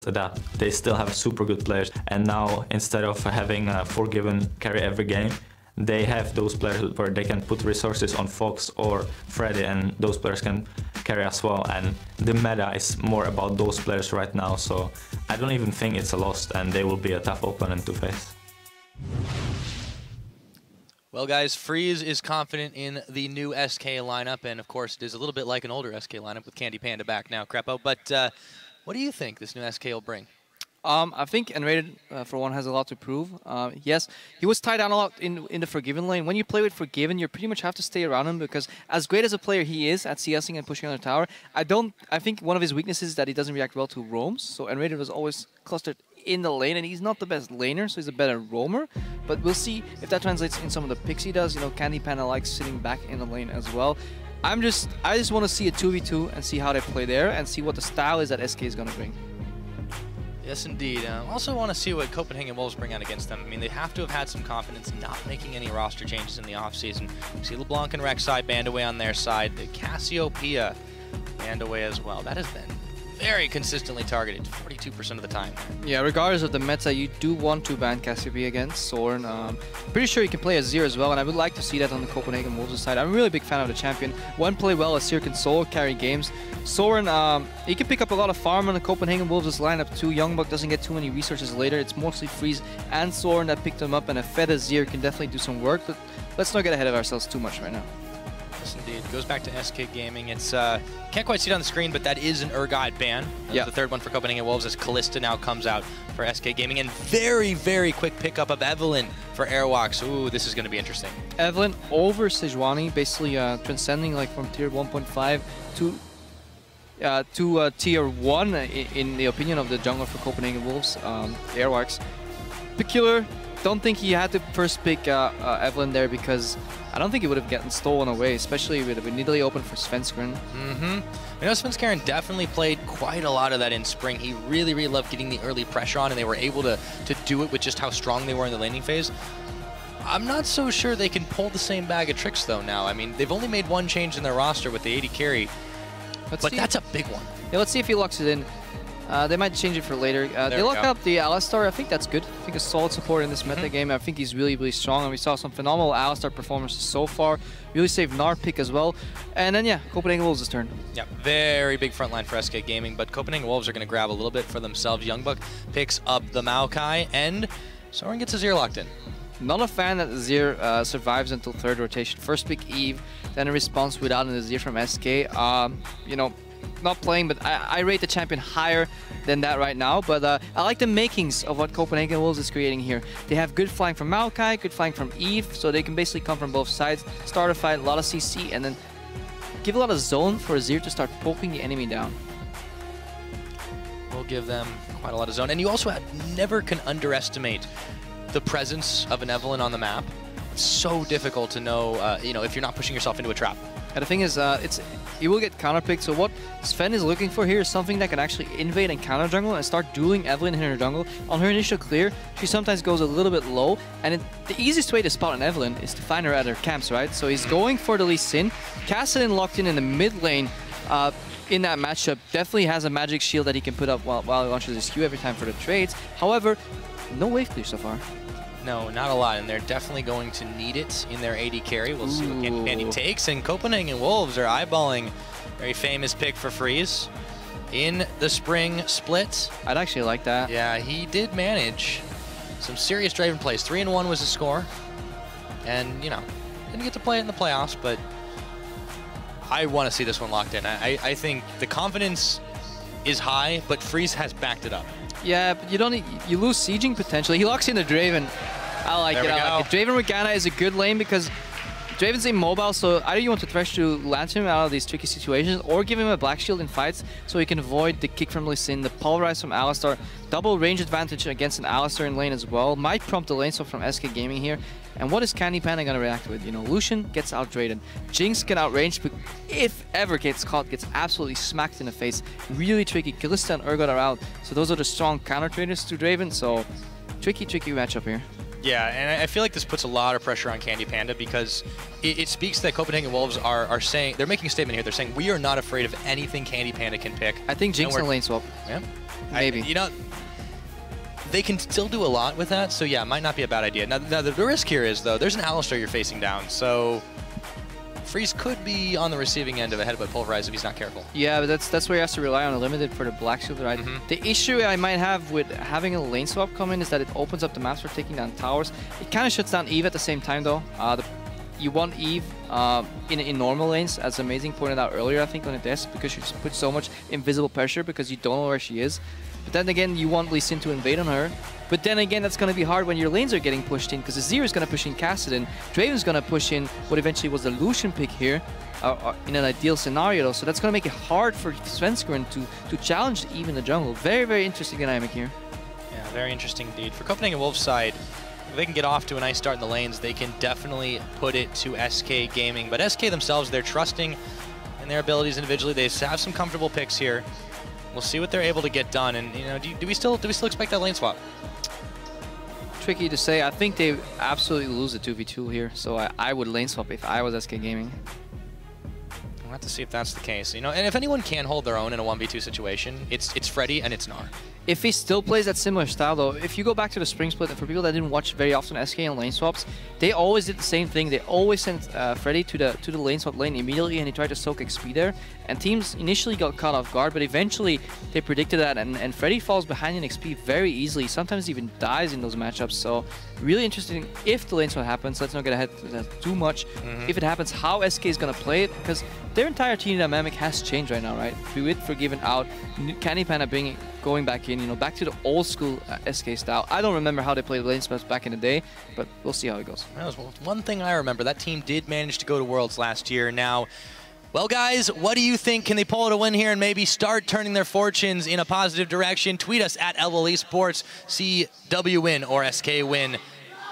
adapt. They still have super good players, and now instead of having Forgiven carry every game, they have those players where they can put resources on Fox or Freddy, and those players can carry as well. And the meta is more about those players right now, so I don't even think it's a loss, and they will be a tough opponent to face. Well, guys, Freeze is confident in the new SK lineup, and of course, it is a little bit like an older SK lineup with Candy Panda back now, Crepo. But what do you think this new SK will bring? I think Unrated, for one, has a lot to prove. Yes, he was tied down a lot in the Forgiven lane. When you play with Forgiven, you pretty much have to stay around him, because as great as a player he is at CSing and pushing on the tower, I think one of his weaknesses is that he doesn't react well to roams. So Unrated was always clustered in the lane, and he's not the best laner, so he's a better roamer. But we'll see if that translates in some of the picks he does. You know, Candy Panda likes sitting back in the lane as well. I just want to see a 2v2 and see how they play there, and see what the style is that SK is going to bring. Yes, indeed. I also want to see what Copenhagen Wolves bring out against them. I mean, they have to have had some confidence not making any roster changes in the offseason. You see LeBlanc and Rek'Sai banned away on their side. The Cassiopeia banned away as well. That has been very consistently targeted, 42% of the time. Yeah, regardless of the meta, you do want to ban Cassiopeia against Soren. Pretty sure you can play Azir as well, and I would like to see that on the Copenhagen Wolves side. I'm a really big fan of the champion. When played well, Azir can solo carry games. Soren, he can pick up a lot of farm on the Copenhagen Wolves lineup too. Youngbuck doesn't get too many resources later. It's mostly Freeze and Soren that picked him up, and a fed Azir can definitely do some work, but let's not get ahead of ourselves too much right now. Yes, indeed. Goes back to SK Gaming. It's can't quite see it on the screen, but that is an Urgot ban. That's the third one for Copenhagen Wolves, as Callista now comes out for SK Gaming. And very, very quick pickup of Evelyn for Airwalks. Ooh, this is going to be interesting. Evelyn over Sejuani, basically transcending like from tier 1.5 to tier 1 in the opinion of the jungler for Copenhagen Wolves, Airwalks. Peculiar. Don't think he had to first pick Evelyn there, because I don't think he would have gotten stolen away, especially with Nidalee open for Svenskeren. You know, Svenskeren definitely played quite a lot of that in spring. He really, really loved getting the early pressure on, and they were able to do it with just how strong they were in the laning phase. I'm not so sure they can pull the same bag of tricks, though, now. I mean, they've only made one change in their roster with the 80 carry, but that's a big one. Yeah, let's see if he locks it in. They might change it for later. They locked up the Alistar. I think that's good. I think a solid support in this meta game. I think he's really, really strong, and we saw some phenomenal Alistar performances so far. Really saved Gnar pick as well. And then, yeah, Copenhagen Wolves' turn. Yeah, very big front line for SK Gaming, but Copenhagen Wolves are going to grab a little bit for themselves. Youngbuck picks up the Maokai, and Soren gets Azir locked in. Not a fan that Azir survives until third rotation. First pick Eve, then a response without an Azir from SK. You know, not playing, but I rate the champion higher than that right now. But I like the makings of what Copenhagen Wolves is creating here. They have good flying from Maokai, good flying from Eve, so they can basically come from both sides, start a fight, a lot of CC, and then give a lot of zone for Azir to start poking the enemy down. We'll give them quite a lot of zone. And you also never can underestimate the presence of an Evelyn on the map. It's so difficult to know, you know, if you're not pushing yourself into a trap. And the thing is, you will get counterpicked, so what Sven is looking for here is something that can actually invade and counter jungle and start dueling Evelyn in her jungle. On her initial clear, she sometimes goes a little bit low, and the easiest way to spot an Evelyn is to find her at her camps, right? So he's going for the Lee Sin. Kassadin locked in the mid lane in that matchup definitely has a magic shield that he can put up while he launches his Q every time for the trades. However, no wave clear so far. No, not a lot, and they're definitely going to need it in their AD carry. We'll see what Candy takes, and Copenhagen Wolves are eyeballing very famous pick for Freeze in the spring split. I'd actually like that. Yeah, he did manage some serious Draven plays. 3-1 was the score, and, you know, didn't get to play it in the playoffs, but I want to see this one locked in. I think the confidence is high, but Freeze has backed it up. Yeah, but you lose sieging potentially. He locks in the Draven. I like it. Draven Morgana is a good lane because Draven's immobile, so either you want to thresh to land him out of these tricky situations, or give him a black shield in fights so he can avoid the kick from Lee Sin, the pulverize from Alistar. Double range advantage against an Alistar in lane as well. Might prompt the lane swap from SK Gaming here. And what is Candy Panda going to react with? You know, Lucian gets out-traded. Jinx get outrange, but if ever gets caught, gets absolutely smacked in the face. Really tricky. Callista and Urgot are out. So those are the strong counter-traders to Draven. So tricky, tricky matchup here. Yeah, and I feel like this puts a lot of pressure on Candy Panda because it speaks that Copenhagen Wolves are saying, they're making a statement here. They're saying, we are not afraid of anything Candy Panda can pick. I think Jinx and lane swap. Yeah. Maybe. You know, they can still do a lot with that, so yeah, it might not be a bad idea. Now the risk here is, though, there's an Alistar you're facing down, so Freeze could be on the receiving end of a headbutt pulverize if he's not careful. Yeah, but that's where he has to rely on a limited for the Black Shield, right? The issue I might have with having a lane swap come in is that it opens up the maps for taking down towers. It kind of shuts down Eve at the same time, though. You want Eve in normal lanes, as Amazing pointed out earlier, I think, on the desk, because she puts so much invisible pressure because you don't know where she is. But then again, you want Lee Sin to invade on her. But then again, that's going to be hard when your lanes are getting pushed in, because Azir is going to push in Kassadin. Draven's going to push in what eventually was the Lucian pick here, in an ideal scenario, though. So that's going to make it hard for Svenskeren to challenge Eve in the jungle. Very, very interesting dynamic here. Yeah, very interesting indeed. For Copenhagen Wolves' side, if they can get off to a nice start in the lanes, they can definitely put it to SK Gaming. But SK themselves, they're trusting in their abilities individually. They have some comfortable picks here. We'll see what they're able to get done. And you know, do we still expect that lane swap? Tricky to say. I think they absolutely lose the 2v2 here. So I would lane swap if I was SK Gaming. We'll have to see if that's the case. You know, and if anyone can hold their own in a 1v2 situation, it's Freddy and it's Gnar. If he still plays that similar style, though, if you go back to the spring split, and for people that didn't watch very often SK and lane swaps, they always did the same thing. They always sent Freddy to the lane swap lane immediately, and he tried to soak XP there. And teams initially got caught off guard, but eventually they predicted that, and Freddy falls behind in XP very easily, sometimes even dies in those matchups. So really interesting if the lane swap happens. Let's not get ahead of that too much. If it happens, how SK is going to play it, because their entire team dynamic has changed right now, right? With Forgiven out, Candy Panda going back in, you know, back to the old school SK style. I don't remember how they played lane swaps back in the day, but we'll see how it goes. That was one thing I remember. That team did manage to go to Worlds last year. Now, well, guys, what do you think? Can they pull it a win here and maybe start turning their fortunes in a positive direction? Tweet us at LL Esports, CW win or SK win,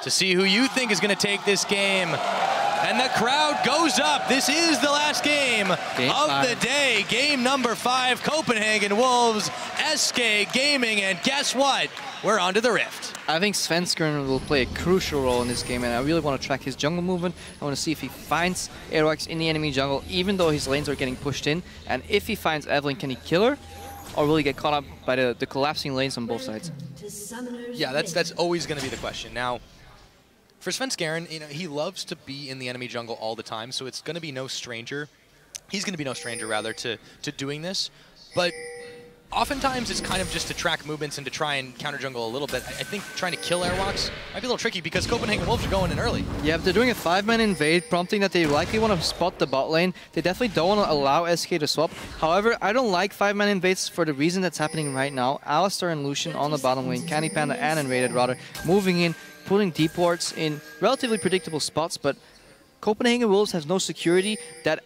to see who you think is going to take this game. And the crowd goes up. This is the last game of the day. Game number 5, Copenhagen Wolves, SK Gaming, and guess what? We're onto the Rift. I think Svenskeren will play a crucial role in this game, and I really want to track his jungle movement. I want to see if he finds Aerox in the enemy jungle, even though his lanes are getting pushed in. And if he finds Evelynn, can he kill her? Or will he get caught up by the collapsing lanes on both sides? Yeah, that's always going to be the question. Now, for Svenskeren, you know, he loves to be in the enemy jungle all the time, so it's going to be no stranger. He's going to be no stranger, rather, to doing this. But oftentimes, it's kind of just to track movements and to try and counter jungle a little bit. I think trying to kill Airwalks might be a little tricky because Copenhagen Wolves are going in early. Yeah, but they're doing a 5-man invade, prompting that they likely want to spot the bot lane. They definitely don't want to allow SK to swap. However, I don't like 5-man invades for the reason that's happening right now. Alistar and Lucian on the bottom lane, Candy Panda and Invaded, rather, moving in, putting deep wards in relatively predictable spots, but Copenhagen Wolves has no security that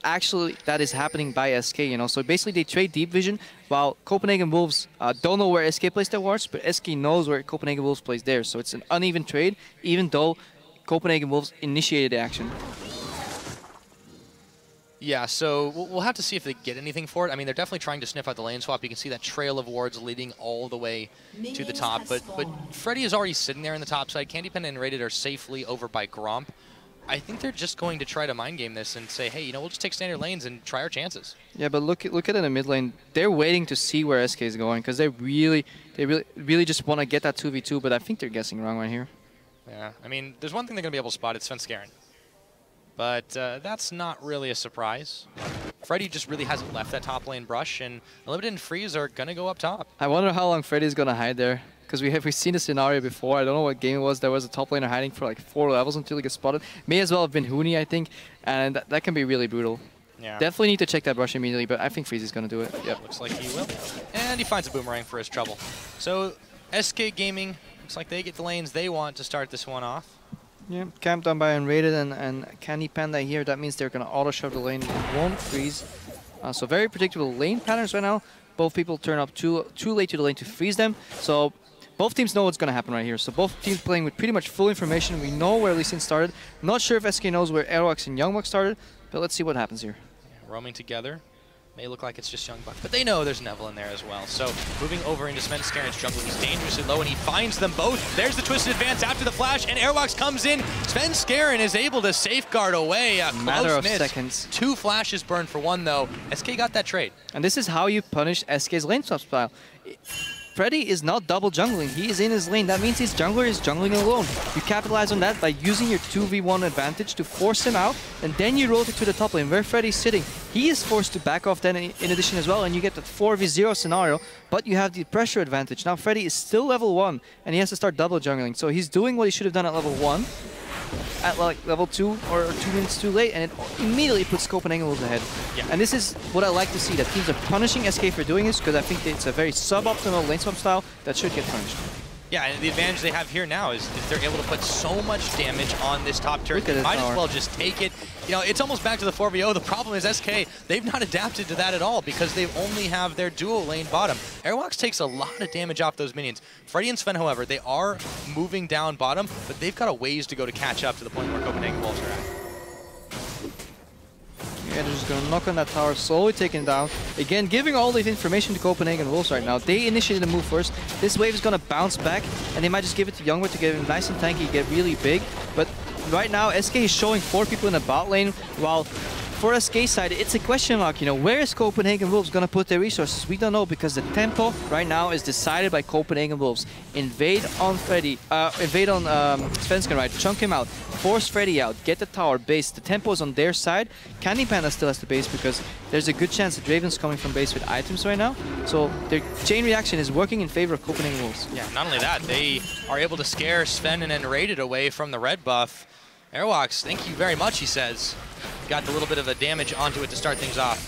is happening by SK, you know. So basically they trade deep vision, while Copenhagen Wolves don't know where SK plays their wards, but SK knows where Copenhagen Wolves plays theirs. So it's an uneven trade, even though Copenhagen Wolves initiated the action. Yeah, so we'll have to see if they get anything for it. I mean, they're definitely trying to sniff out the lane swap. You can see that trail of wards leading all the way to the top. But Freddy is already sitting there in the top side. Candy Panda and Rated are safely over by Gromp. I think they're just going to try to mind game this and say, hey, you know, we'll just take standard lanes and try our chances. Yeah, but look at it in the mid lane. They're waiting to see where SK is going because they really just want to get that 2v2. But I think they're guessing wrong right here. Yeah, I mean, there's one thing they're going to be able to spot. It's Svenskeren. But that's not really a surprise. Freddy just really hasn't left that top lane brush, and Unlimited and Freeze are going to go up top. I wonder how long Freddy's going to hide there, because we've seen a scenario before. I don't know what game it was. There was a top laner hiding for like 4 levels until he gets spotted. May as well have been Huni, I think, and that can be really brutal. Yeah. Definitely need to check that brush immediately, but I think Freeze is going to do it. Yep. Looks like he will. And he finds a boomerang for his trouble. So SK Gaming, looks like they get the lanes they want to start this one off. Yeah, camped on by Unrated and Candy Panda here. That means they're going to auto-shove the lane. Won't freeze. So very predictable lane patterns right now. Both people turn up too late to the lane to freeze them. So both teams know what's going to happen right here. So both teams playing with pretty much full information. We know where Lee Sin started. Not sure if SK knows where Aerox and Youngbuck started, but let's see what happens here. Yeah, roaming together. May look like it's just Youngbuck, but they know there's Neville in there as well. So moving over into Svenskeren's jungle, he's dangerously low, and he finds them both. There's the twisted advance after the flash, and Airwalks comes in. Svenskeren is able to safeguard away. A matter close of miss. seconds. 2 flashes burned for 1, though. SK got that trade. And this is how you punish SK's lane swap style. Freddy is not double jungling. He is in his lane. That means his jungler is jungling alone. You capitalize on that by using your 2v1 advantage to force him out, and then you rotate to the top lane where Freddy's sitting. He is forced to back off then in addition as well, and you get the 4v0 scenario, but you have the pressure advantage. Now Freddy is still level 1, and he has to start double jungling. So he's doing what he should have done at level 1, at like level 2 or 2 minutes too late, and it immediately puts Copenhagen Wolves ahead. Yeah. And this is what I like to see, that teams are punishing SK for doing this, because I think it's a very suboptimal lane swap style that should get punished. Yeah, and the advantage they have here now is they're able to put so much damage on this top turret. They might as well just take it. You know, it's almost back to the 4v0. The problem is SK, they've not adapted to that at all because they only have their dual lane bottom. Airwalks takes a lot of damage off those minions. Freddy and Sven, however, they are moving down bottom, but they've got a ways to go to catch up to the point where Copenhagen Wolves are at. Yeah, they're just going to knock on that tower, slowly taking it down. Again, giving all the information to Copenhagen Wolves right now. They initiated the move first. This wave is going to bounce back, and they might just give it to Youngwood to get him nice and tanky, get really big. But right now, SK is showing 4 people in the bot lane, while for SK side, it's a question mark, you know, where is Copenhagen Wolves going to put their resources? We don't know, because the tempo right now is decided by Copenhagen Wolves. Invade on Freddy, invade on Svensson, right? Chunk him out, force Freddy out, get the tower base. The tempo is on their side. Candy Panda still has the base because there's a good chance that Draven's coming from base with items right now. So their chain reaction is working in favor of Copenhagen Wolves. Yeah, not only that, they are able to scare Sven and then raid it away from the red buff. Airwalks, thank you very much, he says. Got a little bit of a damage onto it to start things off.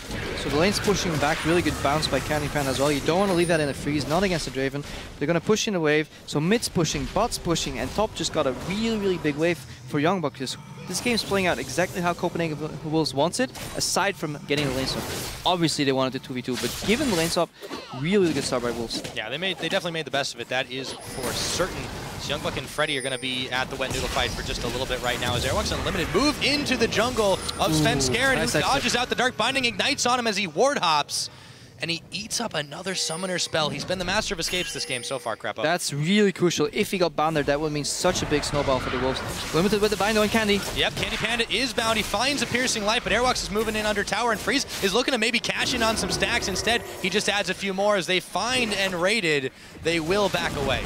So the lane's pushing back, really good bounce by Candy Panda as well. You don't want to leave that in a freeze, not against the Draven. They're going to push in a wave, so mid's pushing, bot's pushing, and top just got a really, really big wave for Youngbuck. Because this game's playing out exactly how Copenhagen Wolves wants it, aside from getting the lane swap. Obviously they wanted the 2v2, but given the lane swap, really, really good start by Wolves. Yeah, they definitely made the best of it. That is for certain. So Youngbuck and Freddy are going to be at the wet noodle fight for just a little bit right now as Airwalks Unlimited move into the jungle of Svenskeren, who dodges out the Dark Binding, ignites on him as he ward hops, and he eats up another summoner spell. He's been the master of escapes this game so far, Creppo. That's really crucial. If he got bound there, that would mean such a big snowball for the Wolves. Limited with the bind on Candy. Yep, Candy Panda is bound. He finds a piercing light, but Airwalks is moving in under tower, and Freeze is looking to maybe cash in on some stacks. Instead, he just adds a few more as they find and raided. They will back away.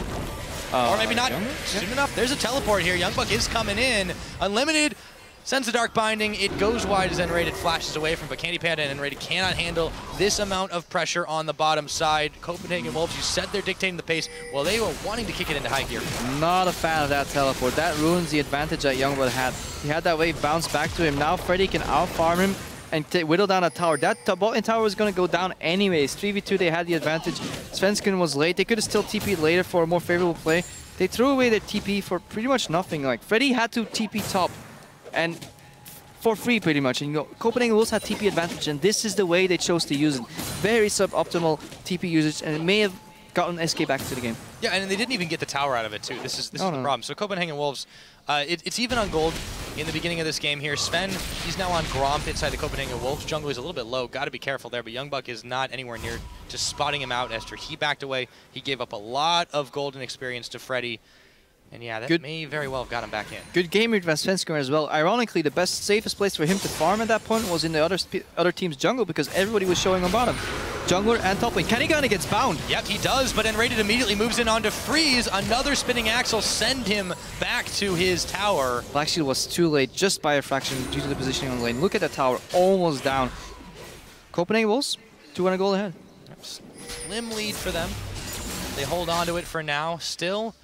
Or maybe not soon enough. There's a teleport here. Youngbuck is coming in. Unlimited sends the Dark Binding. It goes wide as Enrated flashes away from, but Candy Panda and Enrated cannot handle this amount of pressure on the bottom side. Copenhagen Wolves, you said they're dictating the pace. Well, they were wanting to kick it into high gear. Not a fan of that teleport. That ruins the advantage that Youngbuck had. He had that wave bounce back to him. Now Freddy can out-farm him and whittle down a tower. That bot tower was going to go down anyways. 3v2, they had the advantage. Svensson was late. They could have still TP'd later for a more favorable play. They threw away their TP for pretty much nothing. Like, Freddy had to TP top, and for free pretty much. And you know, Copenhagen Wolves had TP advantage, and this is the way they chose to use it. Very suboptimal TP usage, and it may have gotten SK back to the game. Yeah, and they didn't even get the tower out of it, too. This is the problem. So Copenhagen Wolves, it's even on gold in the beginning of this game here. Sven, he's now on Gromp inside the Copenhagen Wolves. Jungle is a little bit low. Got to be careful there, but Youngbuck is not anywhere near just spotting him out. After he backed away, he gave up a lot of golden experience to Freddy. And yeah, that may very well have got him back in. Good game read by Svensson as well. Ironically, the best, safest place for him to farm at that point was in the other team's jungle, because everybody was showing on bottom. Jungler and top lane. Kanigana gets bound. Yep, he does, but Enrated immediately moves in onto Freeze. Another spinning axle send him back to his tower. Black Shield was too late just by a fraction due to the positioning on the lane. Look at the tower, almost down. Copenhagen Wolves, 200 gold ahead. Yep, slim lead for them. They hold on to it for now. Still,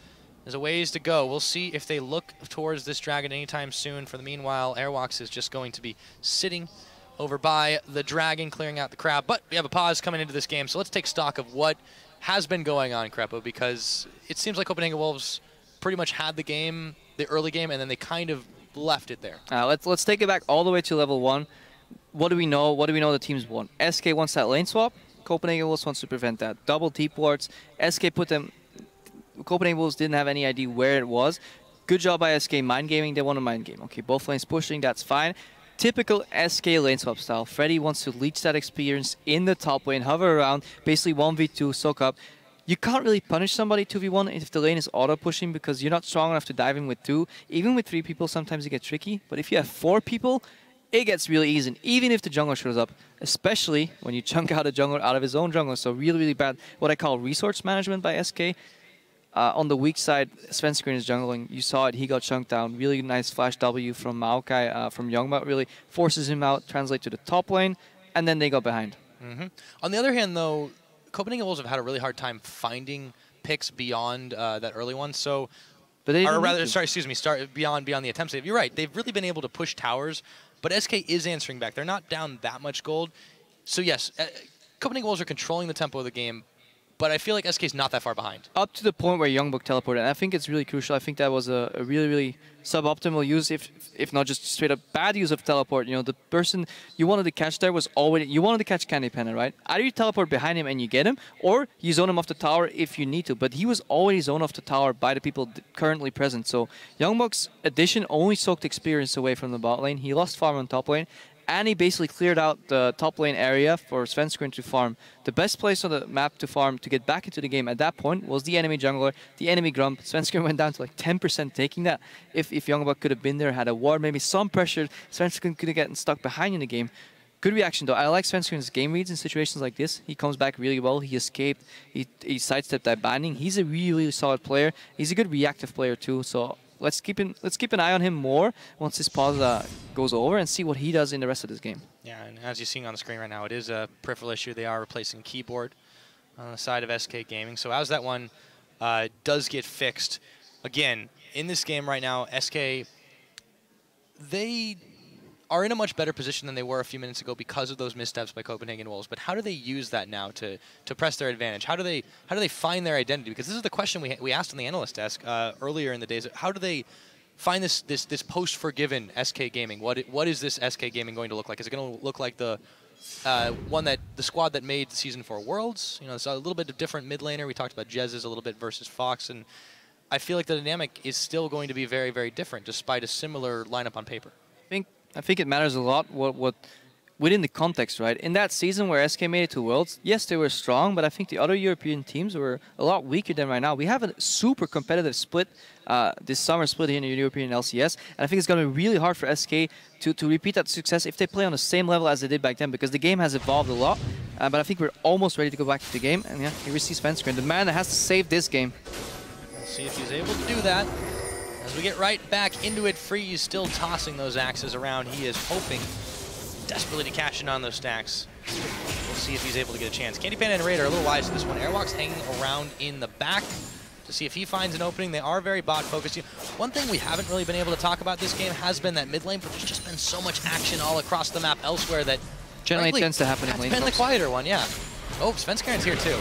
there's a ways to go. We'll see if they look towards this dragon anytime soon. For the meanwhile, Airwalks is just going to be sitting over by the dragon, clearing out the crowd. But we have a pause coming into this game, so let's take stock of what has been going on, Creppo, because it seems like Copenhagen Wolves pretty much had the game, the early game, and then they kind of left it there. Let's take it back all the way to level 1. What do we know? What do we know the teams want? SK wants that lane swap. Copenhagen Wolves wants to prevent that. Double T-ports. SK put them... Copenhagen Wolves didn't have any idea where it was. Good job by SK mind gaming. They want to mind game. Okay, both lanes pushing. That's fine. Typical SK lane swap style. Freddy wants to leech that experience in the top lane, hover around, basically 1v2, soak up. You can't really punish somebody 2v1 if the lane is auto-pushing, because you're not strong enough to dive in with 2. Even with 3 people, sometimes it gets tricky. But if you have 4 people, it gets really easy. And even if the jungler shows up, especially when you chunk out a jungler out of his own jungler. So really, really bad, what I call resource management by SK. On the weak side, Svenskeren is jungling. You saw it, he got chunked down. Really nice flash W from Maokai, from Youngbuck, really forces him out, translate to the top lane, and then they got behind. On the other hand, though, Copenhagen Wolves have had a really hard time finding picks beyond that early one. So, or rather, sorry, excuse me, beyond the attempts. You're right. They've really been able to push towers, but SK is answering back. They're not down that much gold. So yes, Copenhagen Wolves are controlling the tempo of the game, but I feel like SK's not that far behind. Up to the point where Youngbuck teleported, and I think it's really crucial. I think that was a really, really suboptimal use, if not just straight up bad use of teleport. You know, the person you wanted to catch there was already, you wanted to catch Candy Panda, right? Either you teleport behind him and you get him, or you zone him off the tower if you need to. But he was already zoned off the tower by the people currently present. So Youngbuck's addition only soaked experience away from the bot lane. He lost farm on top lane. And he basically cleared out the top lane area for Svenskeren to farm. The best place on the map to farm to get back into the game at that point was the enemy jungler, the enemy Grump. Svenskeren went down to like 10% taking that. If Youngbuck could have been there, had a ward, maybe some pressure, Svenskeren could have gotten stuck behind in the game. Good reaction though. I like Svenskeren's game reads in situations like this. He comes back really well. He escaped. He sidestepped that binding. He's a really, really solid player. He's a good reactive player too. So let's keep an eye on him more once this pause goes over and see what he does in the rest of this game. Yeah, and as you're seeing on the screen right now, it is a peripheral issue. They are replacing keyboard on the side of SK Gaming. So as that one does get fixed, again, in this game right now, SK, they are in a much better position than they were a few minutes ago because of those missteps by Copenhagen Wolves. But how do they use that now to press their advantage? How do they find their identity? Because this is the question we asked on the analyst desk earlier in the days. How do they find this post-forgiven SK Gaming? What is this SK Gaming going to look like? Is it going to look like the the squad that made Season 4 Worlds? You know, it's a little bit of different mid laner. We talked about Jez's a little bit versus Fox, and I feel like the dynamic is still going to be very, very different despite a similar lineup on paper. I think it matters a lot what within the context, right? In that season where SK made it to Worlds, yes, they were strong, but I think the other European teams were a lot weaker than right now. We have a super competitive split, this summer split here in the European LCS, and I think it's going to be really hard for SK to repeat that success if they play on the same level as they did back then, because the game has evolved a lot, but I think we're almost ready to go back to the game, and yeah, here we see Svenskeren, the man that has to save this game. We'll see if he's able to do that. As we get right back into it, Freeze still tossing those axes around. He is hoping desperately to cash in on those stacks. We'll see if he's able to get a chance. Candy Panda and Raid are a little wise to this one. Airwalk's hanging around in the back to see if he finds an opening. They are very bot focused. One thing we haven't really been able to talk about this game has been that mid lane, but there's just been so much action all across the map elsewhere that generally tends to happen in lane. It's been the quieter one, yeah. Oh, Svenskeren's here too.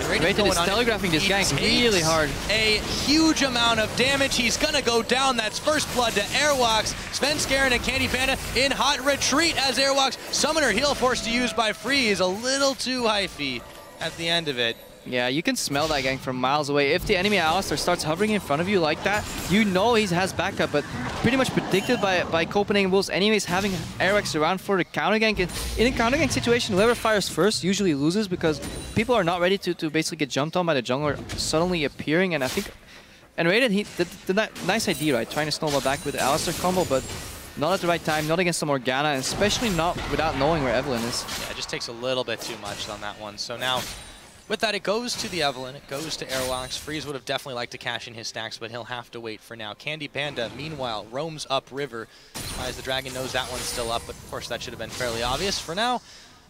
Raid is telegraphing this gank really hard. A huge amount of damage. He's gonna go down. That's first blood to Airwalks. Svenskeren and Candy Panda in hot retreat as Airwalks summoner heal forced to use by Freeze. A little too hyphy at the end of it. Yeah, you can smell that gang from miles away. If the enemy Alistar starts hovering in front of you like that, you know he has backup, but pretty much predicted by Copenhagen Wolves anyways, having Airwalks around for the counter gank. In a counter gank situation, whoever fires first usually loses because people are not ready to basically get jumped on by the jungler suddenly appearing, and I think... And Raiden, he did that nice idea, right? Trying to snowball back with the Alistar combo, but not at the right time, not against the Morgana, and especially not without knowing where Evelyn is. Yeah, it just takes a little bit too much on that one. So now, with that, it goes to the Evelyn, it goes to Airwalks. Freeze would have definitely liked to cash in his stacks, but he'll have to wait for now. Candy Panda, meanwhile, roams upriver. As the Dragon knows that one's still up, but of course that should have been fairly obvious. For now,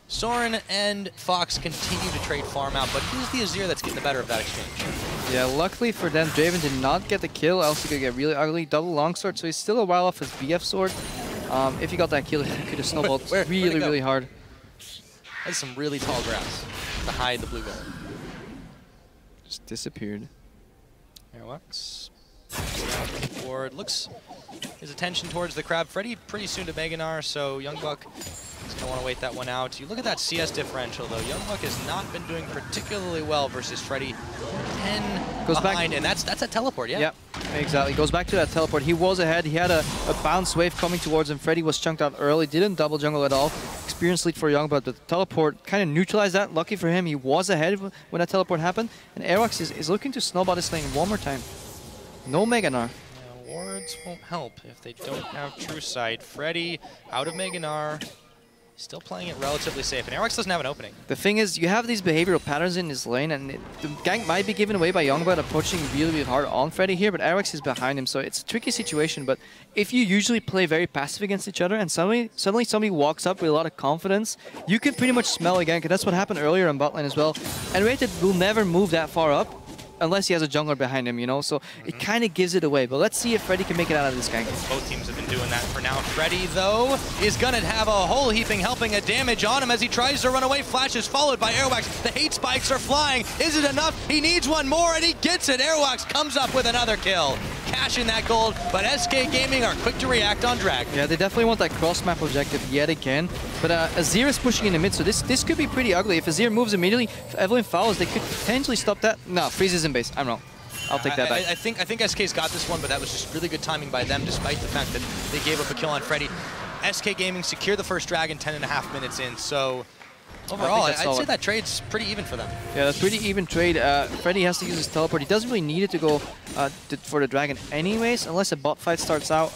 Soren and Fox continue to trade farm out, but who's the Azir that's getting the better of that exchange? Yeah, luckily for them, Draven did not get the kill, else he could get really ugly. Double longsword, so he's still a while off his BF sword. If he got that kill, he could have snowballed really hard. That's some really tall grass to hide the blue gold. Just disappeared. Airwalks. Forward. Looks his attention towards the crab. Freddy pretty soon to Meganar, so Youngbuck is going to want to wait that one out. You look at that CS differential, though. Youngbuck has not been doing particularly well versus Freddy. 10 goes behind, back, and that's a teleport, yeah? Yep, exactly. Goes back to that teleport. He was ahead. He had a bounce wave coming towards him. Freddy was chunked out early. Didn't double jungle at all. Experience lead for Youngbuck, but the teleport kind of neutralized that. Lucky for him, he was ahead when that teleport happened. And Airwalks is looking to snowball this lane one more time. No Meganar. Wards won't help if they don't have True Sight. Freddy out of Mega Gnar. Still playing it relatively safe, and Airwax doesn't have an opening. The thing is, you have these behavioral patterns in this lane, and the gank might be given away by Youngblood approaching really, really hard on Freddy here, but Airwax is behind him, so it's a tricky situation. But if you usually play very passive against each other, and suddenly somebody walks up with a lot of confidence, you can pretty much smell a gank, and that's what happened earlier on bot lane as well. And Rated will never move that far up unless he has a jungler behind him, you know, so it kind of gives it away. But let's see if Freddy can make it out of this gank. Both teams have been doing that for now. Freddy, though, is going to have a whole heaping helping a damage on him as he tries to run away. Flash is followed by Airwax. The hate spikes are flying. Is it enough? He needs one more, and he gets it. Airwax comes up with another kill. Cashing that gold, but SK Gaming are quick to react on Dragon. Yeah, they definitely want that cross-map objective yet again. But Azir is pushing in the mid, so this could be pretty ugly. If Azir moves immediately, if Evelyn fouls, they could potentially stop that. No, Freeze is in base. I'm wrong. I'll take that back. I think SK's got this one, but that was just really good timing by them, despite the fact that they gave up a kill on Freddy. SK Gaming secure the first dragon 10.5 minutes in, so overall, I'd say that trade's pretty even for them. Yeah, that's pretty even trade. Freddy has to use his teleport. He doesn't really need it to go for the dragon anyways, unless a bot fight starts out.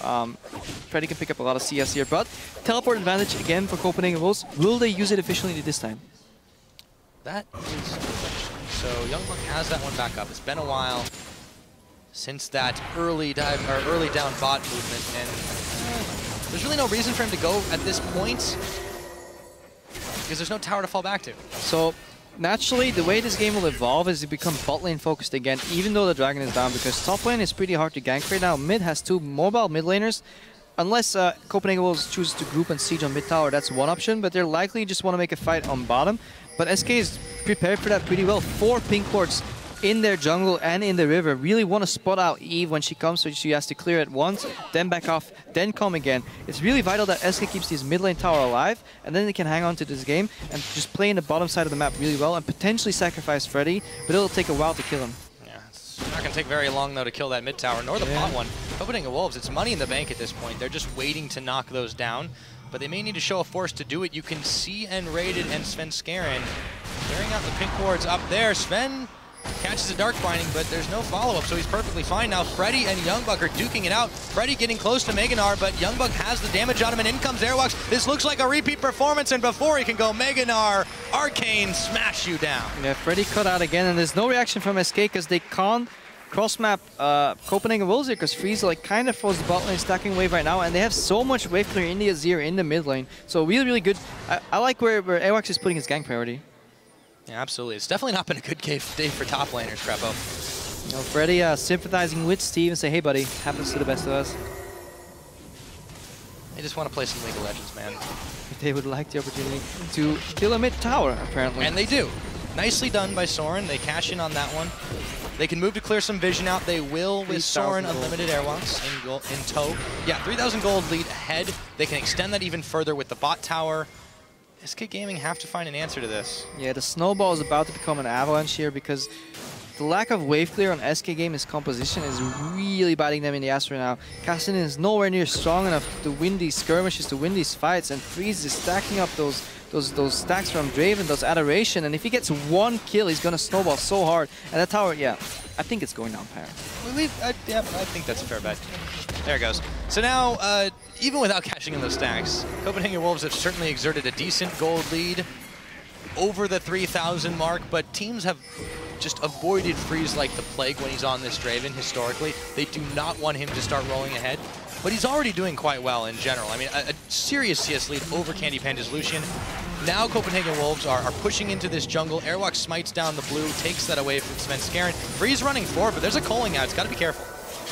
Freddy can pick up a lot of CS here, but teleport advantage again for Copenhagen Wolves. Will they use it efficiently this time? That is the question. So Youngblood has that one back up. It's been a while since that early down bot movement, and there's really no reason for him to go at this point because there's no tower to fall back to. So naturally, the way this game will evolve is to become bot lane focused again, even though the dragon is down, because top lane is pretty hard to gank right now. Mid has 2 mobile mid laners. Unless Copenhagen Wolves chooses to group and siege on mid tower, that's one option, but they're likely just want to make a fight on bottom. But SK is prepared for that pretty well. 4 pink wards in their jungle and in the river. Really want to spot out Eve when she comes, so she has to clear it once, then back off, then come again. It's really vital that SK keeps this mid lane tower alive, and then they can hang on to this game and just play in the bottom side of the map really well and potentially sacrifice Freddy, but it'll take a while to kill him. Yeah, it's not going to take very long, though, to kill that mid tower, nor the bot one. Copenhagen Wolves, it's money in the bank at this point. They're just waiting to knock those down, but they may need to show a force to do it. You can see Rated and Svenskeren clearing out the pink wards up there. Sven catches a dark binding, but there's no follow-up, so he's perfectly fine. Now Freddy and Youngblood are duking it out. Freddy getting close to Mega Gnar, but Youngblood has the damage on him, and in comes Airwax. This looks like a repeat performance, and before he can go, Mega Gnar, Arcane smash you down. Yeah, Freddy cut out again, and there's no reaction from SK because they can't cross-map Copenhagen Wolves here because Freeze kind of froze the bot lane stacking wave right now, and they have so much wave clear in the Azir in the mid lane. So really, really good. I like where Airwax is putting his gank priority. Yeah, absolutely. It's definitely not been a good day for top laners, Crepo. You know, Freddy sympathizing with Steve and say, hey buddy, happens to the best of us. They just want to play some League of Legends, man. They would like the opportunity to kill a mid tower, apparently. And they do. Nicely done by Soren. They cash in on that one. They can move to clear some vision out. They will with Soren Unlimited Airwalks in tow. Yeah, 3,000 gold lead ahead. They can extend that even further with the bot tower. SK Gaming have to find an answer to this. Yeah, the snowball is about to become an avalanche here because the lack of wave clear on SK Gaming's composition is really biting them in the ass right now. Cassidy is nowhere near strong enough to win these skirmishes, to win these fights, and Freeze is stacking up those stacks from Draven, those Adoration, and if he gets one kill, he's gonna snowball so hard. And that tower, yeah, I think it's going down Pyre. Yeah, I think that's a fair bet. There it goes. So now, even without cashing in those stacks, Copenhagen Wolves have certainly exerted a decent gold lead over the 3,000 mark, but teams have just avoided Freeze like the plague when he's on this Draven historically. They do not want him to start rolling ahead, but he's already doing quite well in general. I mean, a serious CS lead over Candy Panda's Lucian. Now Copenhagen Wolves are pushing into this jungle. Airwalk smites down the blue, takes that away from Svenskeren. Freeze running forward, but there's a calling out. It's got to be careful.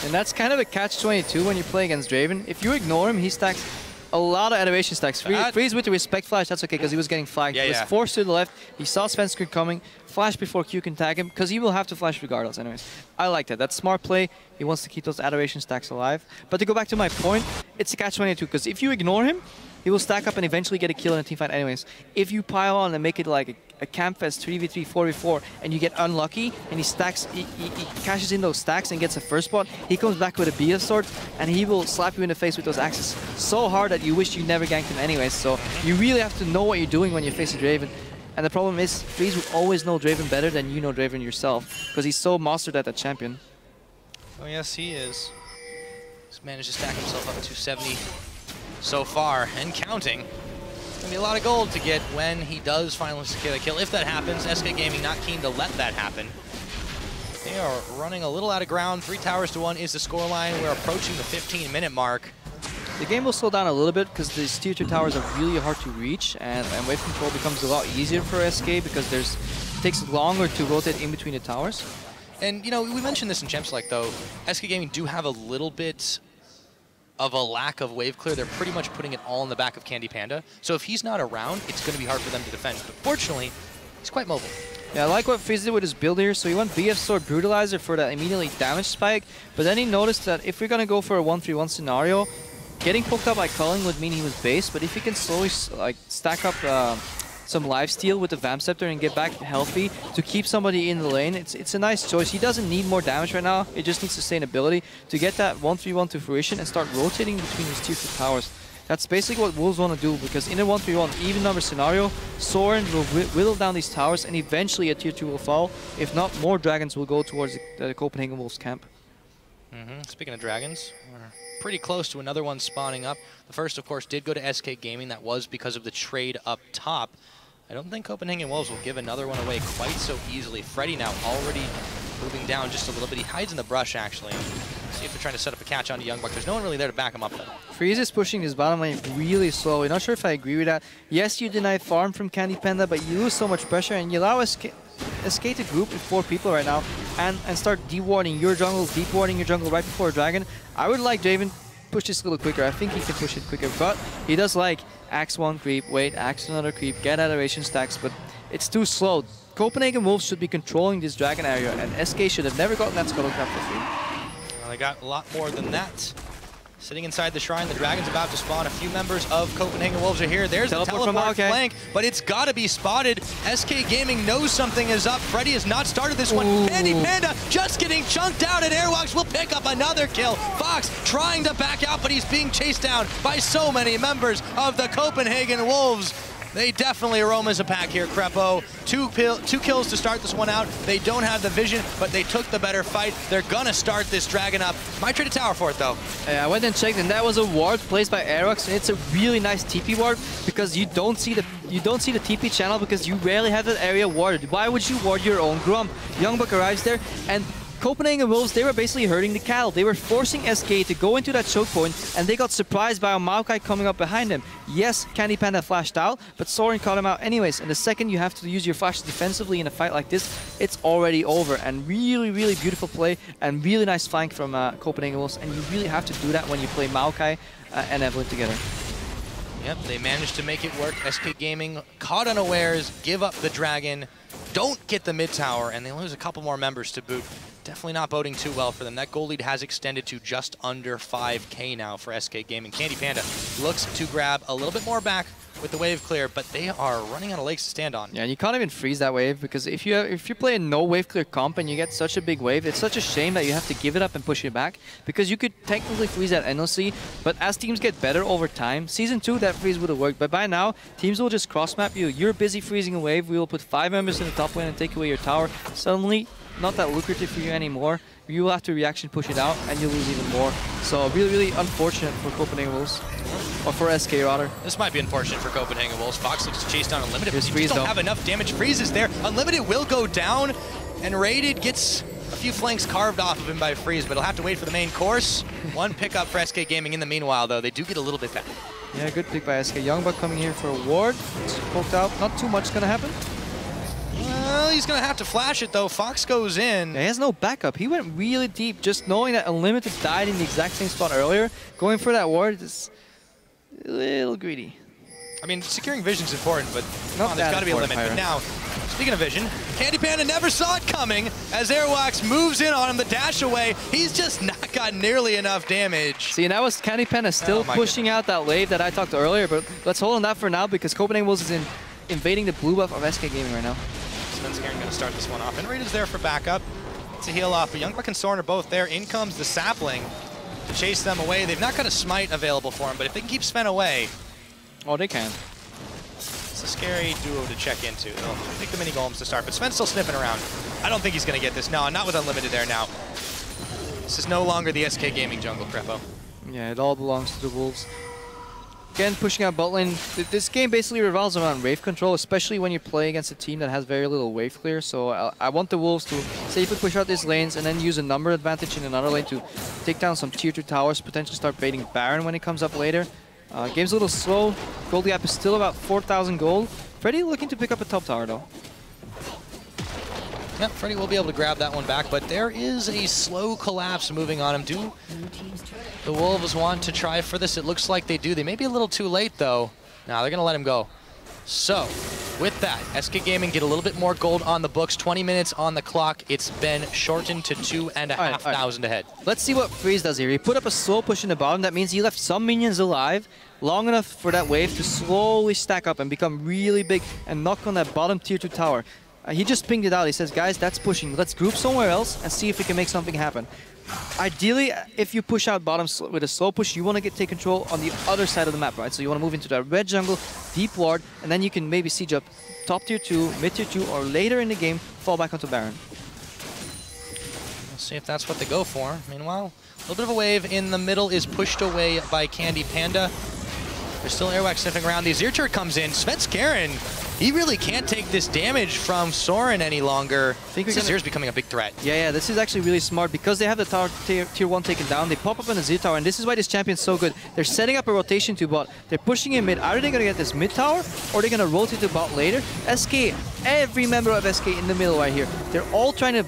And that's kind of a catch-22 when you play against Draven. If you ignore him, he stacks a lot of animation stacks. Freeze with the respect flash, that's okay because he was getting flagged. He was forced to the left. He saw Svenskeren coming. Flash before Q can tag him because he will have to flash regardless anyways. I like that. That's smart play. He wants to keep those adoration stacks alive. But to go back to my point, it's a catch-22 because if you ignore him, he will stack up and eventually get a kill in a teamfight anyways. If you pile on and make it like a camp fest 3v3, 4v4, and you get unlucky, and he cashes in those stacks and gets a first spot, he comes back with a BS sword, and he will slap you in the face with those axes so hard that you wish you never ganked him anyways. So you really have to know what you're doing when you face a Draven. And the problem is, Freeze will always know Draven better than you know Draven yourself, because he's so mastered at that champion. Oh yes, he is. He's managed to stack himself up to 270 so far, and counting. Gonna be a lot of gold to get when he does finally secure the kill. If that happens, SK Gaming not keen to let that happen. They are running a little out of ground. 3 towers to 1 is the scoreline. We're approaching the 15-minute mark. The game will slow down a little bit because these tier 2 towers are really hard to reach, and wave control becomes a lot easier for SK because it takes longer to rotate in between the towers. And you know, we mentioned this in Champs Select though. SK Gaming do have a little bit of a lack of wave clear. They're pretty much putting it all in the back of Candy Panda. So if he's not around, it's going to be hard for them to defend. But fortunately, he's quite mobile. Yeah, I like what Fizz did with his build here. So he went BF Sword Brutalizer for that immediately damage spike. But then he noticed that if we're going to go for a 1-3-1 scenario, getting poked up by Culling would mean he was base. But if he can slowly stack up some lifesteal with the Vamp Scepter and get back healthy to keep somebody in the lane, it's a nice choice. He doesn't need more damage right now. It just needs sustainability to get that 1-3-1 to fruition and start rotating between these tier 2 towers. That's basically what Wolves want to do, because in a 1-3-1 even number scenario, Soren will whittle down these towers and eventually a tier 2 will fall. If not, more dragons will go towards the Copenhagen Wolves camp. Speaking of dragons, we're pretty close to another one spawning up. The first, of course, did go to SK Gaming. That was because of the trade up top. I don't think Copenhagen Wolves will give another one away quite so easily. Freddy now already moving down just a little bit. He hides in the brush, actually. See if they're trying to set up a catch onto Youngbuck. There's no one really there to back him up, though. Freeze is pushing his bottom lane really slowly. Not sure if I agree with that. Yes, you deny farm from Candy Panda, but you lose so much pressure, and you allow SK to group with 4 people right now and start de-warding your jungle, deep-warding your jungle right before a dragon. I would like Draven push this a little quicker. I think he can push it quicker, but he does like axe 1 creep, wait, axe another creep, get adoration stacks, but it's too slow. Copenhagen Wolves should be controlling this dragon area, and SK should have never gotten that scuttle crab for free. Well, they got a lot more than that. Sitting inside the shrine, the dragon's about to spawn. A few members of Copenhagen Wolves are here. There's the teleport flank, but it's got to be spotted. SK Gaming knows something is up. Freddy has not started this one. Candy Panda just getting chunked out, and Airwalks will pick up another kill. Fox trying to back out, but he's being chased down by so many members of the Copenhagen Wolves. They definitely roam as a pack here, Crepo. Two kills to start this one out. They don't have the vision, but they took the better fight. They're gonna start this dragon up. Might trade a tower for it, though. Yeah, I went and checked, and that was a ward placed by Aerox, and it's a really nice TP ward because you don't see the TP channel because you rarely have that area warded. Why would you ward your own Grump? Youngbuck arrives there, and Copenhagen Wolves, they were basically hurting the cattle. They were forcing SK to go into that choke point, and they got surprised by a Maokai coming up behind them. Yes, Candy Panda flashed out, but Soren caught him out anyways. And the second you have to use your flash defensively in a fight like this, it's already over. And really, really beautiful play and really nice flank from Copenhagen Wolves. And you really have to do that when you play Maokai and Evelyn together. Yep, they managed to make it work. SK Gaming caught unawares, give up the dragon, don't get the mid tower, and they lose a couple more members to boot. Definitely not boding too well for them. That goal lead has extended to just under 5K now for SK Gaming. Candy Panda looks to grab a little bit more back with the wave clear, but they are running out of lakes to stand on. Yeah, and you can't even freeze that wave, because if you play a no wave clear comp and you get such a big wave, it's such a shame that you have to give it up and push it back, because you could technically freeze that endlessly, but as teams get better over time, Season 2 that freeze would have worked, but by now, teams will just cross map you. You're busy freezing a wave, we will put 5 members in the top lane and take away your tower. Suddenly, not that lucrative for you anymore. You will have to reaction push it out, and you'll lose even more. So really, really unfortunate for Copenhagen Wolves. Or for SK, rather. This might be unfortunate for Copenhagen Wolves. Fox looks to chase down Unlimited, but they don't have enough damage. Freezes there. Unlimited will go down, and Rated gets a few flanks carved off of him by Freeze, but he'll have to wait for the main course. One pickup for SK Gaming in the meanwhile, though. They do get a little bit back. Yeah, good pick by SK. Youngbuck coming here for a ward. It's poked out. Not too much going to happen. Well, he's going to have to flash it, though. Fox goes in. Yeah, he has no backup. He went really deep, just knowing that Unlimited died in the exact same spot earlier. Going for that ward is a little greedy. I mean, securing vision's important, but there's got to be a limit. But now, speaking of vision, Candy Panda never saw it coming as Airwax moves in on him, the dash away. He's just not got nearly enough damage. See, and that was Candy Panda still pushing out that wave that I talked earlier, but let's hold on that for now, because Copenhagen Wolves is invading the blue buff of SK Gaming right now. Svenskeren going to start this one off, and Raid's there for backup. It's a heal off, but Youngbuck and Soren are both there. In comes the sapling to chase them away. They've not got a smite available for him, but if they can keep Sven away... Oh, they can. It's a scary duo to check into. They'll take the mini golems to start, but Sven's still sniffing around. I don't think he's going to get this. No, not with Unlimited there now. This is no longer the SK Gaming jungle, Crepo. Yeah, it all belongs to the Wolves. Again, pushing out bot lane. This game basically revolves around wave control, especially when you play against a team that has very little wave clear. So I want the Wolves to safely push out these lanes and then use a number advantage in another lane to take down some tier 2 towers, potentially start baiting Baron when it comes up later. Game's a little slow. Gold gap is still about 4,000 gold. Freddy looking to pick up a top tower though. Yep, Freddy will be able to grab that one back, but there is a slow collapse moving on him. Do the Wolves want to try for this? It looks like they do. They may be a little too late, though. Now they're going to let him go. So, with that, SK Gaming get a little bit more gold on the books. 20 minutes on the clock. It's been shortened to 2,500 ahead. Let's see what Freeze does here. He put up a slow push in the bottom. That means he left some minions alive long enough for that wave to slowly stack up and become really big and knock on that bottom tier 2 tower. He just pinged it out. He says, guys, that's pushing. Let's group somewhere else and see if we can make something happen. Ideally, if you push out bottom with a slow push, you want to take control on the other side of the map, right? So you want to move into that red jungle, deep ward, and then you can maybe siege up top tier 2, mid tier 2, or later in the game, fall back onto Baron. We'll see if that's what they go for. Meanwhile, a little bit of a wave in the middle is pushed away by Candy Panda. There's still Airwax sniffing around. The Azir turret comes in. Svenskeren, he really can't take this damage from Soren any longer. I think Azir's becoming a big threat. Yeah, this is actually really smart because they have the tower tier 1 taken down. They pop up an Azir tower, and this is why this champion's so good. They're setting up a rotation to bot. They're pushing in mid. Either they're going to get this mid tower, or they're going to rotate to bot later. SK, every member of SK in the middle right here. They're all trying to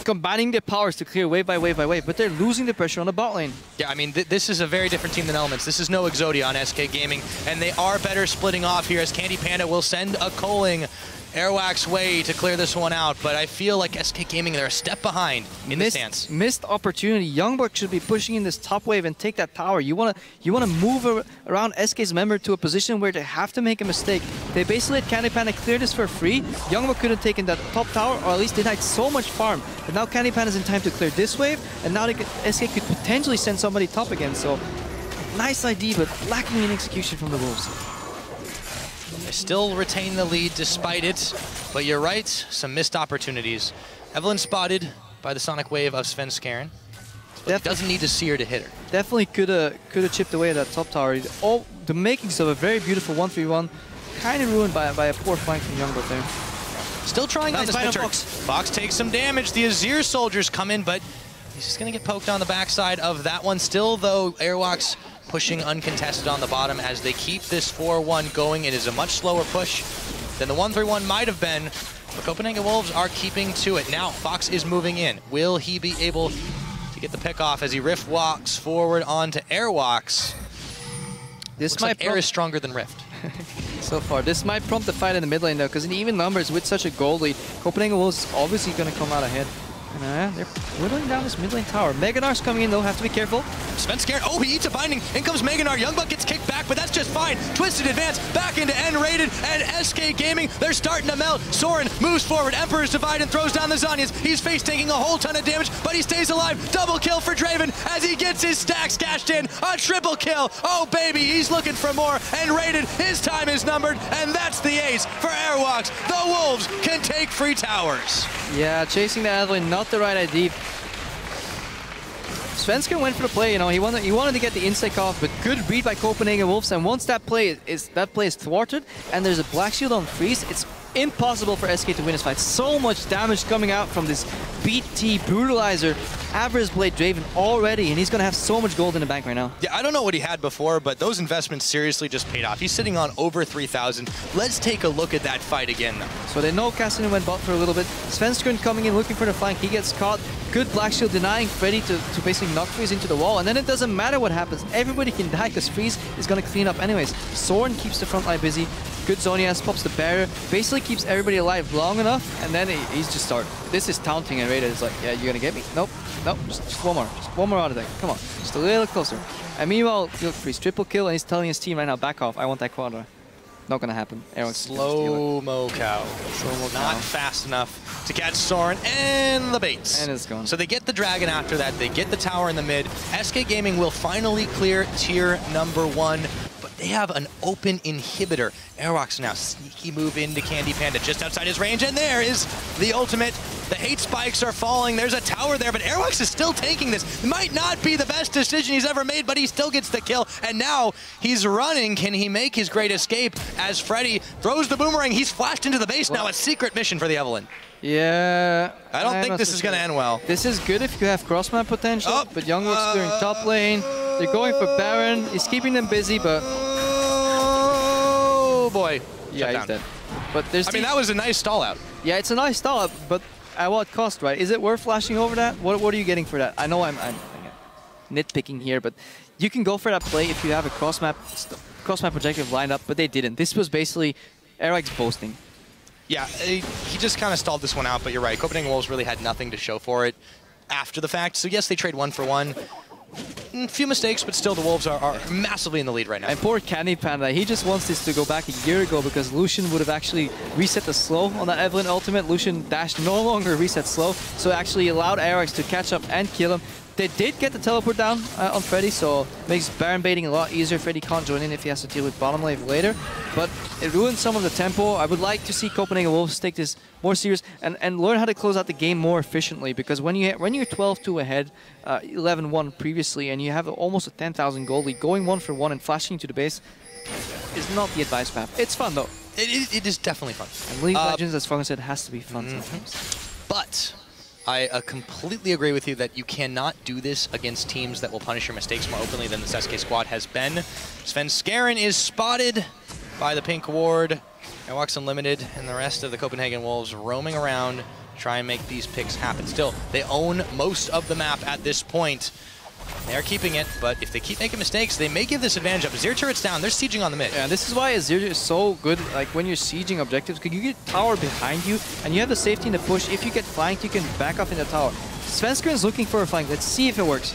combining their powers to clear wave by wave by wave, but they're losing the pressure on the bot lane. Yeah, I mean, this is a very different team than Elements. This is no Exodia on SK Gaming, and they are better splitting off here as Candy Panda will send a culling Airwax way to clear this one out, but I feel like SK Gaming, they're a step behind in the stance. Missed opportunity. Youngbuck should be pushing in this top wave and take that tower. You wanna move around SK's member to a position where they have to make a mistake. They basically let Candy Panda clear this for free. Youngbuck could have taken that top tower, or at least denied so much farm. But now Candy Panda's in time to clear this wave, and now SK could potentially send somebody top again. So, nice idea, but lacking in execution from the Wolves. They still retain the lead despite it, but you're right, some missed opportunities. Evelyn spotted by the sonic wave of Svenskeren. Doesn't need to see her to hit her. Definitely could have chipped away at that top tower. All the makings of a very beautiful 1v1, kind of ruined by a poor flank from Youngblood there. Still trying on this picture. Fox takes some damage. The Azir soldiers come in, but he's just going to get poked on the backside of that one. Still, though, Airwalks pushing uncontested on the bottom as they keep this 4-1 going. It is a much slower push than the 1-3-1 might have been, but Copenhagen Wolves are keeping to it. Now, Fox is moving in. Will he be able to get the pick off as he Rift walks forward onto Airwalks? This might like Air is stronger than Rift. So far. This might prompt the fight in the mid lane though, because in even numbers with such a gold lead, Copenhagen Wolves is obviously going to come out ahead. And they're whittling down this mid lane tower. Meganar's coming in though, have to be careful. Svenskeren, oh, he eats a binding. In comes Meganar. Youngbuck gets kicked back, but that's just fine. Twisted advance, back into N-rated, and SK Gaming, they're starting to melt. Soren moves forward, Emperor's Divide, and throws down the Zhonya's. He's face taking a whole ton of damage, but he stays alive. Double kill for Draven as he gets his stacks cashed in. A triple kill. Oh, baby, he's looking for more. N-rated, his time is numbered, and that's the ace for Airwalks. The Wolves can take free towers. Yeah, chasing the Adeline, not the right idea. Svenskeren went for the play, you know, he wanted to get the instake off, but good read by Copenhagen Wolves, and once that play is thwarted, and there's a Black Shield on Freeze, it's impossible for SK to win this fight. So much damage coming out from this BT Brutalizer, Avarice Blade Draven already, and he's going to have so much gold in the bank right now. Yeah, I don't know what he had before, but those investments seriously just paid off. He's sitting on over 3,000. Let's take a look at that fight again, though. So they know Cassidy went bot for a little bit. Svenskeren coming in looking for the flank. He gets caught. Good Black Shield denying Freddy to basically knock Freeze into the wall, and then it doesn't matter what happens. Everybody can die because Freeze is going to clean up anyways. Soren keeps the front line busy. Good Zhonya's pops the barrier, basically keeps everybody alive long enough, and then he's just started. This is taunting, and Raider is like, yeah, you're gonna get me? Nope, nope, just one more out of there. Come on, just a little closer. And meanwhile, look, Freeze triple kill, and he's telling his team right now, back off, I want that quadra. Not gonna happen. Slow-mo cow. Not fast enough to catch Soren and the baits. And it's gone. So they get the dragon after that, they get the tower in the mid. SK Gaming will finally clear tier number 1. They have an open inhibitor. Airwalks now sneaky move into Candy Panda just outside his range, and there is the ultimate. The hate spikes are falling. There's a tower there, but Airwalks is still tanking this. It might not be the best decision he's ever made, but he still gets the kill, and now he's running. Can he make his great escape as Freddy throws the boomerang? He's flashed into the base now. A secret mission for the Evelynn. Yeah. I don't think this is going to end well. This is good if you have cross-map potential, but Youngwood's clearing top lane. They're going for Baron. He's keeping them busy, but... Oh, boy. Yeah, he's dead. But there's I mean, that was a nice stall out. Yeah, it's a nice stall out, but at what cost, right? Is it worth flashing over that? What are you getting for that? I know I'm nitpicking here, but you can go for that play if you have a cross-map objective lined up, but they didn't. This was basically Eric's boasting. Yeah, he just kind of stalled this one out, but you're right. Copenhagen Wolves really had nothing to show for it after the fact. So yes, they trade 1 for 1. A few mistakes, but still the Wolves are massively in the lead right now. And poor Candy Panda, he just wants this to go back a year ago because Lucian would have actually reset the slow on that Evelynn ultimate. Lucian dash no longer reset slow, so actually allowed Airx to catch up and kill him. They did get the teleport down on Freddy, so makes Baron baiting a lot easier. Freddy can't join in if he has to deal with bottom lane later, but it ruins some of the tempo. I would like to see Copenhagen Wolves take this more serious and learn how to close out the game more efficiently, because when you're 12-2 ahead, 11-1 previously, and you have almost a 10,000 gold lead, going 1 for 1 and flashing to the base is not the advice path. It's fun though. It is definitely fun. And League of Legends, as Fagan said, has to be fun sometimes. But I completely agree with you that you cannot do this against teams that will punish your mistakes more openly than this SK squad has been. Svenskeren is spotted by the pink ward. Airwalks Unlimited and the rest of the Copenhagen Wolves roaming around to try and make these picks happen. Still, they own most of the map at this point. They are keeping it, but if they keep making mistakes, they may give this advantage up. Azir turret's down. They're sieging on the mid. Yeah, this is why Azir is so good, like when you're sieging objectives, because you get tower behind you, and you have the safety in the push. If you get flanked, you can back up in the tower. Svenskeren looking for a flank. Let's see if it works.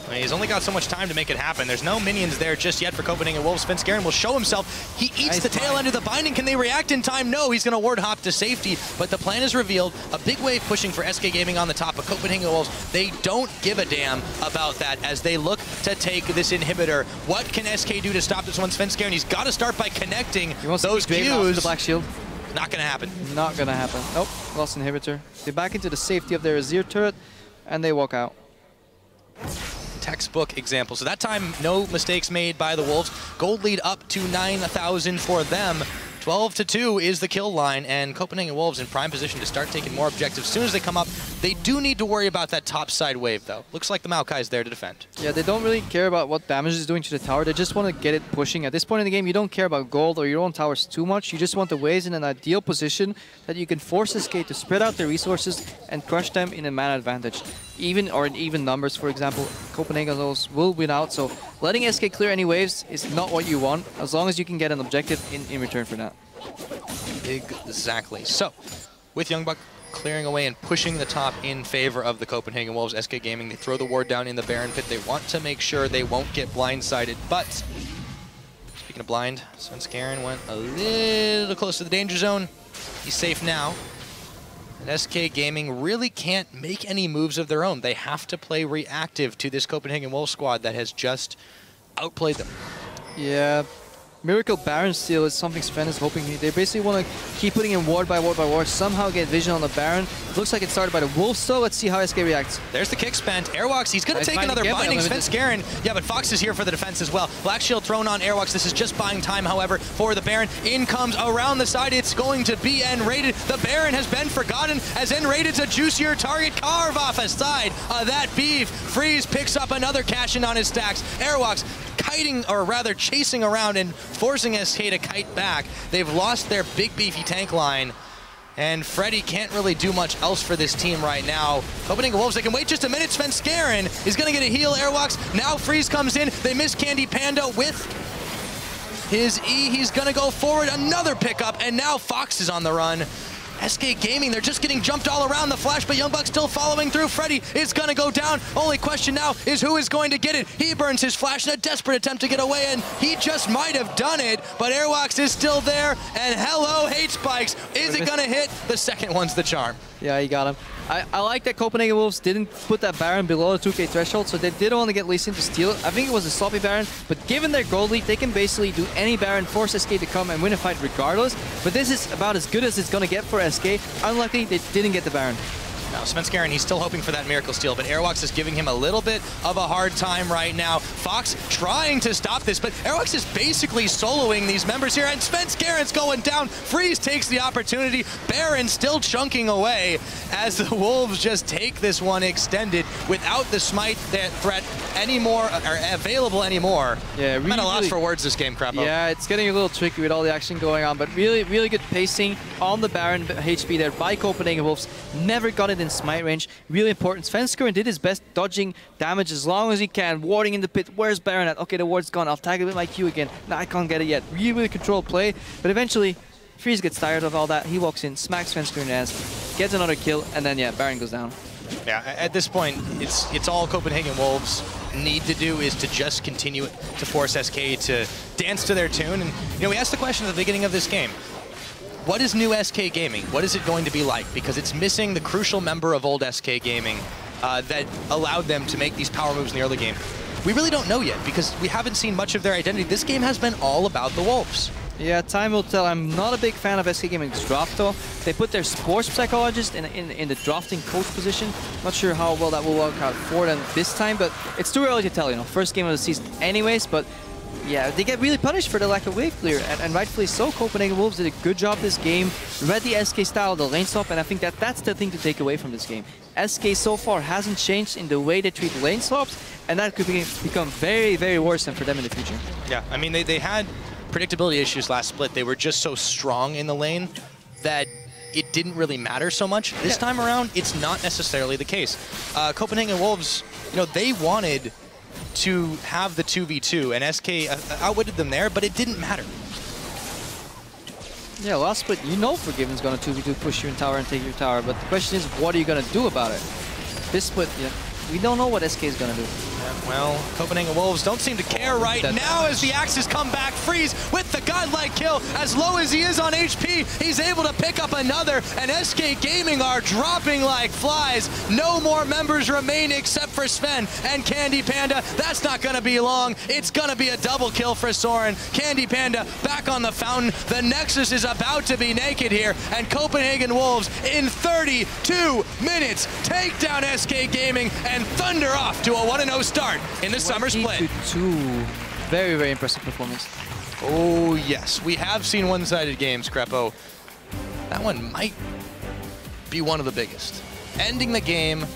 I mean, he's only got so much time to make it happen. There's no minions there just yet for Copenhagen Wolves. Svenskeren will show himself. He eats the tail end of the binding. Can they react in time? No, he's going to ward hop to safety, but the plan is revealed. A big wave pushing for SK Gaming on the top of Copenhagen Wolves. They don't give a damn about that as they look to take this inhibitor. What can SK do to stop this one? Svenskeren, he's got to start by connecting those queues. The black shield. Not going to happen. Not going to happen. Nope, lost inhibitor. They back into the safety of their Azir turret, and they walk out. Textbook example. So that time, no mistakes made by the Wolves. Gold lead up to 9,000 for them. 12-2 is the kill line, and Copenhagen Wolves in prime position to start taking more objectives. As soon as they come up, they do need to worry about that top side wave, though. Looks like the Maokai is there to defend. Yeah, they don't really care about what damage is doing to the tower. They just want to get it pushing. At this point in the game, you don't care about gold or your own towers too much. You just want the waves in an ideal position that you can force SK to spread out their resources and crush them in a mana advantage. Even or in even numbers, for example, Copenhagen Wolves will win out. So letting SK clear any waves is not what you want, as long as you can get an objective in return for that. Exactly. So, with Youngbuck clearing away and pushing the top in favor of the Copenhagen Wolves, SK Gaming, they throw the ward down in the Baron pit. They want to make sure they won't get blindsided, but speaking of blind, Svenskeren went a little close to the danger zone. He's safe now. And SK Gaming really can't make any moves of their own. They have to play reactive to this Copenhagen Wolves squad that has just outplayed them. Yeah. Miracle Baron steal is something Sven is hoping. They basically want to keep putting in ward by ward by ward, somehow get vision on the Baron. It looks like it started by the Wolves, so let's see how SK reacts. There's the kick spent. Airwalks, he's going to take another binding. Svenskeren, yeah, but Fox is here for the defense as well. Black Shield thrown on Airwalks. This is just buying time, however, for the Baron. In comes around the side. It's going to be N-rated. The Baron has been forgotten as N-rated's a juicier target. Carve off a side of that beef. Freeze picks up another cash-in on his stacks. Airwalks kiting, or rather chasing around and forcing SK to kite back. They've lost their big beefy tank line, and Freddy can't really do much else for this team right now. Copenhagen Wolves, they can wait just a minute. Svenskeren is going to get a heal. Airwalks, now Freeze comes in. They miss Candy Panda with his E. He's going to go forward, another pickup, and now Fox is on the run. SK Gaming, they're just getting jumped all around the flash, but YoungBuck still following through. Freddy is going to go down. Only question now is who is going to get it. He burns his flash in a desperate attempt to get away, and he just might have done it, but Airwalks is still there, and hello, Hate Spikes. Is it going to hit? The second one's the charm. Yeah, he got him. I like that Copenhagen Wolves didn't put that Baron below the 2k threshold, so they did only get Lee Sin to steal it. I think it was a sloppy Baron, but given their gold lead, they can basically do any Baron, force SK to come and win a fight regardless. But this is about as good as it's going to get for SK. Unluckily, they didn't get the Baron. Now, Svenskeren, he's still hoping for that Miracle Steal, but Airwalks is giving him a little bit of a hard time right now. Fox trying to stop this, but Airwalks is basically soloing these members here, and Svenskeren's going down. Freeze takes the opportunity. Baron still chunking away as the Wolves just take this one extended without the smite threat anymore, or available anymore. Yeah, really, I'm at a loss for words this game, Crapo. Yeah, it's getting a little tricky with all the action going on, but really, really good pacing on the Baron HP there by Copenhagen Wolves. Never got it in smite range. Really important. Svenskeren did his best dodging damage as long as he can, warding in the pit. Where's Baron at? Okay, the ward's gone. I'll tag it with my Q again. No, I can't get it yet. Really, really controlled play, but eventually Freeze gets tired of all that. He walks in, smacks Svenskeren in the ass, gets another kill, and then yeah, Baron goes down. Yeah, at this point, it's all Copenhagen Wolves need to do is to just continue to force SK to dance to their tune. And you know, we asked the question at the beginning of this game. What is new SK Gaming? What is it going to be like? Because it's missing the crucial member of old SK Gaming that allowed them to make these power moves in the early game. We really don't know yet because we haven't seen much of their identity. This game has been all about the Wolves. Yeah, time will tell. I'm not a big fan of SK Gaming's draft though. They put their sports psychologist in the drafting coach position. Not sure how well that will work out for them this time, but it's too early to tell, you know. First game of the season anyways, but yeah, they get really punished for the lack of wave clear, and rightfully so. Copenhagen Wolves did a good job this game, read the SK style, the lane swap, and I think that's the thing to take away from this game. SK so far hasn't changed in the way they treat lane swaps, and that could become very, very worrisome for them in the future. Yeah, I mean, they had predictability issues last split. They were just so strong in the lane that it didn't really matter so much. This time around, it's not necessarily the case. Copenhagen Wolves, you know, they wanted to have the 2v2, and SK outwitted them there, but it didn't matter. Yeah, last split, you know Forgiven's going to 2v2 push you in tower and take your tower, but the question is, what are you going to do about it? This split, yeah, we don't know what SK is going to do. Well, Copenhagen Wolves don't seem to care right now as the axes come back. Freeze with the godlike kill. As low as he is on HP, he's able to pick up another, and SK Gaming are dropping like flies. No more members remain except for Sven and Candy Panda. That's not going to be long. It's going to be a double kill for Soren. Candy Panda back on the fountain. The Nexus is about to be naked here, and Copenhagen Wolves in 32 minutes take down SK Gaming and thunder off to a 1-0 start in the summer split. 2. Very, very impressive performance. Oh, yes. We have seen one-sided games, Crepo. That one might be one of the biggest. Ending the game